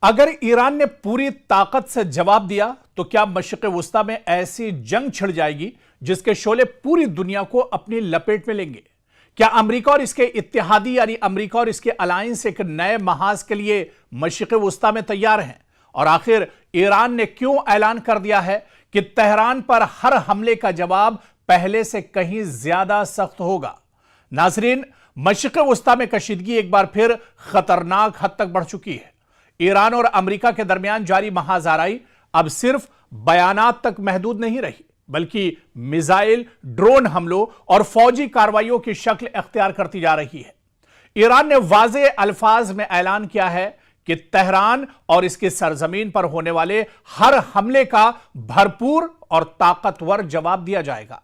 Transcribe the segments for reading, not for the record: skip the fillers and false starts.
अगर ईरान ने पूरी ताकत से जवाब दिया तो क्या मशरिक़ वुस्ता में ऐसी जंग छिड़ जाएगी जिसके शोले पूरी दुनिया को अपनी लपेट में लेंगे? क्या अमेरिका और इसके इत्तेहादी यानी अमेरिका और इसके अलायंस एक नए महाज के लिए मशरिक़ वुस्ता में तैयार हैं? और आखिर ईरान ने क्यों ऐलान कर दिया है कि तेहरान पर हर हमले का जवाब पहले से कहीं ज्यादा सख्त होगा? नाजरीन, मशरिक़ वुस्ता में कशीदगी एक बार फिर खतरनाक हद तक बढ़ चुकी है। ईरान और अमेरिका के दरमियान जारी महाजाराई अब सिर्फ बयानात तक महदूद नहीं रही, बल्कि मिसाइल, ड्रोन हमलों और फौजी कार्रवाइयों की शक्ल अख्तियार करती जा रही है। ईरान ने वाज़े अल्फाज में ऐलान किया है कि तेहरान और इसकी सरजमीन पर होने वाले हर हमले का भरपूर और ताकतवर जवाब दिया जाएगा।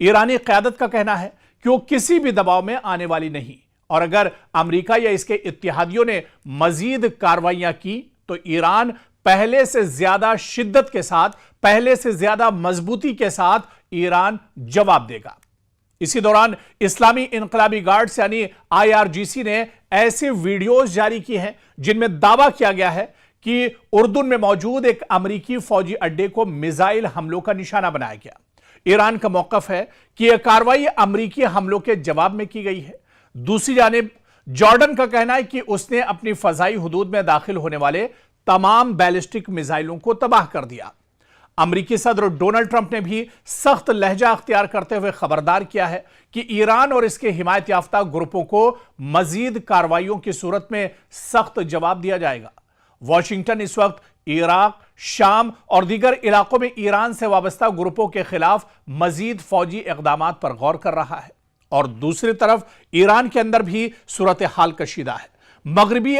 ईरानी क़यादत का कहना है कि वो किसी भी दबाव में आने वाली नहीं, और अगर अमेरिका या इसके इत्तेहादियों ने मजीद कार्रवाइयां की तो ईरान पहले से ज्यादा शिद्दत के साथ, पहले से ज्यादा मजबूती के साथ ईरान जवाब देगा। इसी दौरान इस्लामी इनकलाबी गार्ड्स यानी IRGC ने ऐसे वीडियोस जारी किए हैं जिनमें दावा किया गया है कि उर्दुन में मौजूद एक अमेरिकी फौजी अड्डे को मिसाइल हमलों का निशाना बनाया गया। ईरान का मौकफ है कि यह कार्रवाई अमेरिकी हमलों के जवाब में की गई है। दूसरी जानिब जॉर्डन का कहना है कि उसने अपनी फजाई हुदूद में दाखिल होने वाले तमाम बैलिस्टिक मिसाइलों को तबाह कर दिया। अमेरिकी सदर डोनाल्ड ट्रंप ने भी सख्त लहजा अख्तियार करते हुए खबरदार किया है कि ईरान और इसके हिमायत याफ्ता ग्रुपों को मजीद कार्रवाइयों की सूरत में सख्त जवाब दिया जाएगा। वॉशिंगटन इस वक्त इराक, शाम और दीगर इलाकों में ईरान से वाबस्ता ग्रुपों के खिलाफ मजीद फौजी इकदामात पर गौर कर रहा है, और दूसरी तरफ ईरान के अंदर भी सूरत हाल कशीदा है। मगरबी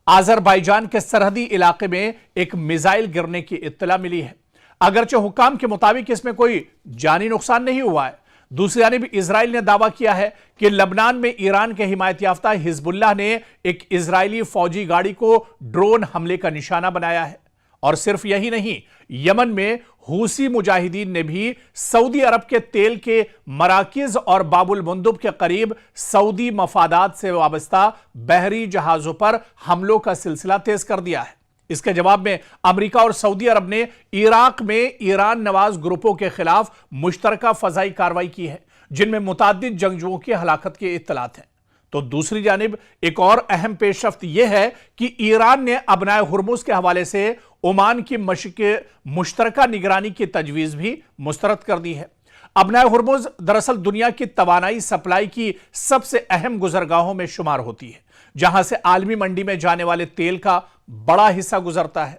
आज़रबाईजान के सरहदी इलाके में एक मिसाइल गिरने की इत्तला मिली है। अगरचे हुकाम के मुताबिक इसमें कोई जानी नुकसान नहीं हुआ है। दूसरी जानिब इजराइल ने दावा किया है कि लबनान में ईरान के हिमायत याफ्ता हिजबुल्लाह ने एक इजरायली फौजी गाड़ी को ड्रोन हमले का निशाना बनाया है। और सिर्फ यही नहीं, यमन में हूसी मुजाहिदीन ने भी सऊदी अरब के तेल के मराकिज और बाबुल मुंदब के करीब सऊदी मफादात से वाबस्ता बहरी जहाजों पर हमलों का सिलसिला तेज कर दिया है। इसके जवाब में अमेरिका और सऊदी अरब ने इराक में ईरान नवाज ग्रुपों के खिलाफ मुश्तरका फजाई कार्रवाई की है, जिनमें मुताद्दिद जंगजुओं की हलाकत के इत्तलात हैं। तो दूसरी जानिब एक और अहम पेशरफ्त यह है कि ईरान ने अबनाए हुर्मुज के हवाले से ओमान की मुश्तरका निगरानी की तजवीज भी मुस्तरद कर दी है। अबनाए हुर्मुज दरअसल दुनिया की तवानाई सप्लाई की सबसे अहम गुजरगाहों में शुमार होती है, जहां से आलमी मंडी में जाने वाले तेल का बड़ा हिस्सा गुजरता है।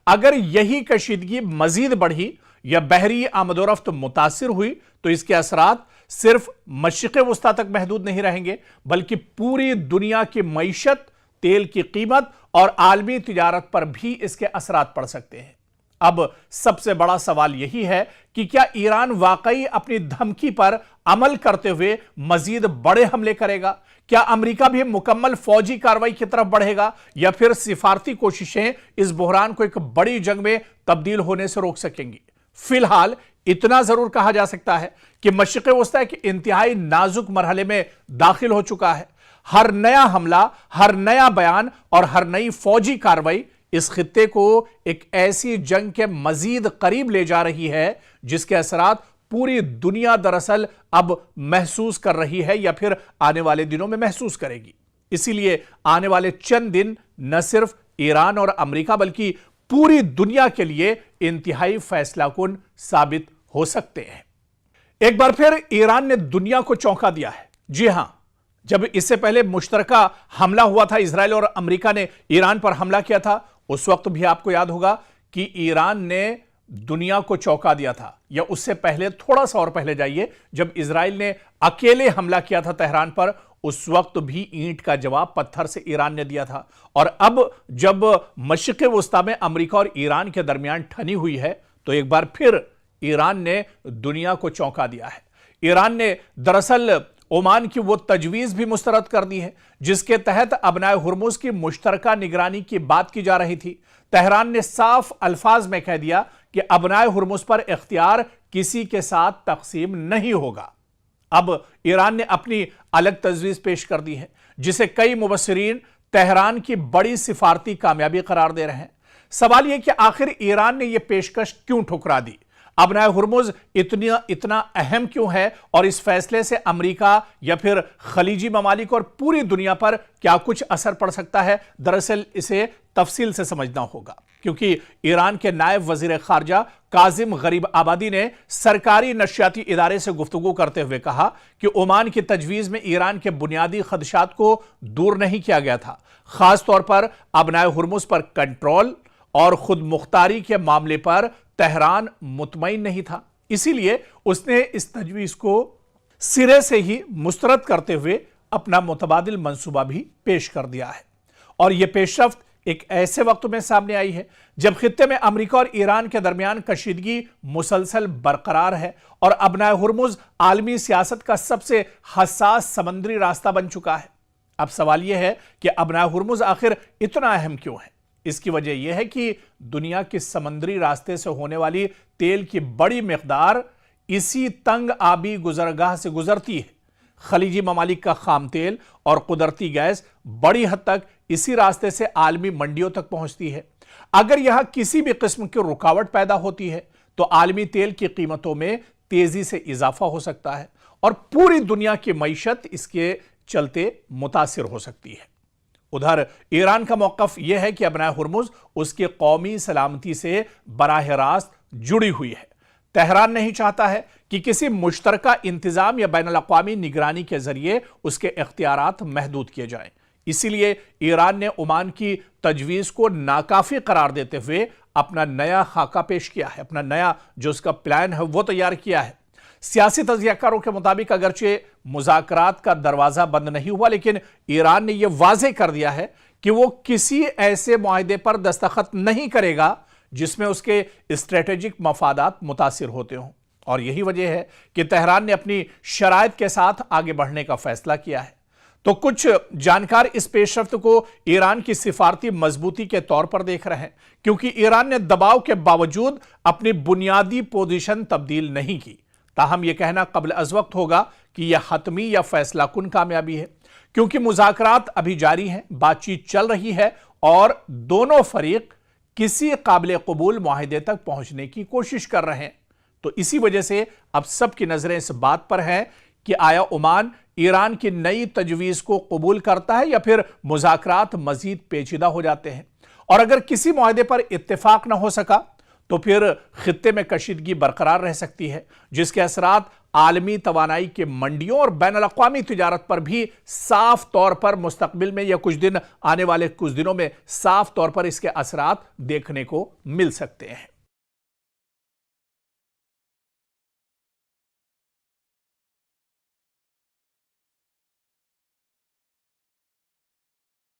अगर यही कशीदगी मजीद बढ़ी या बहरी आमदोरफ्त मुतासिर हुई तो इसके असरात सिर्फ मशरिक़ वुस्ता तक महदूद नहीं रहेंगे, बल्कि पूरी दुनिया की मईशत, तेल की कीमत और आलमी तिजारत पर भी इसके असरात पड़ सकते हैं। अब सबसे बड़ा सवाल यही है कि क्या ईरान वाकई अपनी धमकी पर अमल करते हुए मजीद बड़े हमले करेगा? क्या अमेरिका भी मुकम्मल फौजी कार्रवाई की तरफ बढ़ेगा, या फिर सिफारती कोशिशें इस बहरान को एक बड़ी जंग में तब्दील होने से रोक सकेंगी? फिलहाल इतना जरूर कहा जा सकता है कि मशरिक़ वुस्ता एक इंतहाई नाजुक मरहले में दाखिल हो चुका है। हर नया हमला, हर नया बयान और हर नई फौजी कार्रवाई इस खित्ते को एक ऐसी जंग के मजीद करीब ले जा रही है जिसके असरात पूरी दुनिया दरअसल अब महसूस कर रही है या फिर आने वाले दिनों में महसूस करेगी। इसीलिए आने वाले चंद दिन न सिर्फ ईरान और अमेरिका बल्कि पूरी दुनिया के लिए इंतहाई फैसलाकुन साबित हो सकते हैं। एक बार फिर ईरान ने दुनिया को चौंका दिया है। जी हां, जब इससे पहले मुश्तरका हमला हुआ था, इजराइल और अमेरिका ने ईरान पर हमला किया था, उस वक्त भी आपको याद होगा कि ईरान ने दुनिया को चौंका दिया था। या उससे पहले, थोड़ा सा और पहले जाइए, जब इजराइल ने अकेले हमला किया था तेहरान पर, उस वक्त भी ईंट का जवाब पत्थर से ईरान ने दिया था। और अब जब मशरिक़ वुस्ता में अमेरिका और ईरान के दरमियान ठनी हुई है तो एक बार फिर ईरान ने दुनिया को चौंका दिया है। ईरान ने दरअसल ओमान की वो तजवीज भी मुस्तरद कर दी है जिसके तहत अबनाए हुर्मुज की मुश्तरका निगरानी की बात की जा रही थी। तेहरान ने साफ अल्फाज में कह दिया कि अबनाए हुर्मुज पर इख्तियार किसी के साथ तकसीम नहीं होगा। अब ईरान ने अपनी अलग तजवीज पेश कर दी है जिसे कई मुबस्सिरीन तेहरान की बड़ी सिफारती कामयाबी करार दे रहे हैं। सवाल यह कि आखिर ईरान ने यह पेशकश क्यों ठुकरा दी? अबनाए हुर्मुज इतना अहम क्यों है और इस फैसले से अमेरिका या फिर खलीजी ममालिक और पूरी दुनिया पर क्या कुछ असर पड़ सकता है? दरअसल इसे तफसील से समझना होगा, क्योंकि ईरान के नायब वजीर खारजा काजिम गरीब आबादी ने सरकारी नशियाती इदारे से गुफ्तगू करते हुए कहा कि ओमान की तजवीज़ में ईरान के बुनियादी खदशात को दूर नहीं किया गया था। खासतौर पर अबनाए हुर्मुज पर कंट्रोल और खुद मुख्तारी के मामले पर तेहरान मुतमईन नहीं था। इसीलिए उसने इस तजवीज़ को सिरे से ही मुस्तरद करते हुए अपना मुतबादिल मंसूबा भी पेश कर दिया है। और यह पेशरफ्त एक ऐसे वक्त में सामने आई है जब खित्ते में अमेरिका और ईरान के दरमियान कशीदगी मुसलसल बरकरार है और अबनाए हुर्मुज आलमी सियासत का सबसे हसास समंदरी रास्ता बन चुका है। अब सवाल यह है कि अबनाए हुर्मुज आखिर इतना अहम क्यों है? इसकी वजह यह है कि दुनिया के समंदरी रास्ते से होने वाली तेल की बड़ी मिकदार इसी तंग आबी गुजरगाह से गुजरती है। खलीजी ममालिक का खाम तेल और कुदरती गैस बड़ी हद तक इसी रास्ते से आलमी मंडियों तक पहुंचती है। अगर यहां किसी भी किस्म की रुकावट पैदा होती है तो आलमी तेल की कीमतों में तेजी से इजाफा हो सकता है और पूरी दुनिया की मईशत इसके चलते मुतासिर हो सकती है। उधर ईरान का मौकफ यह है कि अबनाए हुर्मुज उसकी कौमी सलामती से बराह रास्त जुड़ी हुई है। तेहरान नहीं चाहता है कि किसी मुश्तरका इंतजाम या बैनुल अक़वामी निगरानी के जरिए उसके इख्तियारात महदूद किए जाएं। इसीलिए ईरान ने ओमान की तजवीज़ को नाकाफी करार देते हुए अपना नया खाका पेश किया है, अपना नया जो उसका प्लान है वो तैयार किया है। सियासी तज्ज़ियाकारों के मुताबिक अगरचे मुज़ाकरात का दरवाज़ा बंद नहीं हुआ, लेकिन ईरान ने यह वाज़ेह कर दिया है कि वो किसी ऐसे मुआहदे पर दस्तखत नहीं करेगा जिसमें उसके स्ट्रेटेजिक मफादात मुतासिर होते हों। और यही वजह है कि तेहरान ने अपनी शराइत के साथ आगे बढ़ने का फैसला किया है। तो कुछ जानकार इस पेशरफ्त को ईरान की सिफारती मजबूती के तौर पर देख रहे हैं, क्योंकि ईरान ने दबाव के बावजूद अपनी बुनियादी पोजीशन तब्दील नहीं की। ताहम यह कहना कबल अज़ वक्त होगा कि यह हतमी या फैसला कुन कामयाबी है, क्योंकि मुज़ाकरात अभी जारी हैं, बातचीत चल रही है और दोनों फरीक किसी काबिल कबूल मुआहिदे तक पहुंचने की कोशिश कर रहे हैं। तो इसी वजह से अब सबकी नजरें इस बात पर हैं कि आया ओमान ईरान की नई तजवीज़ को कबूल करता है या फिर मुज़ाकरात मजीद पेचीदा हो जाते हैं। और अगर किसी मुआहिदे पर इत्तेफाक न हो सका तो फिर खित्ते में कशीदगी बरकरार रह सकती है, जिसके असरात आलमी तवानाई के मंडियों और बैनुल अक़वामी तिजारत पर भी साफ तौर पर मुस्तकबिल में या कुछ दिन आने वाले कुछ दिनों में साफ तौर पर इसके असरात देखने को मिल सकते हैं।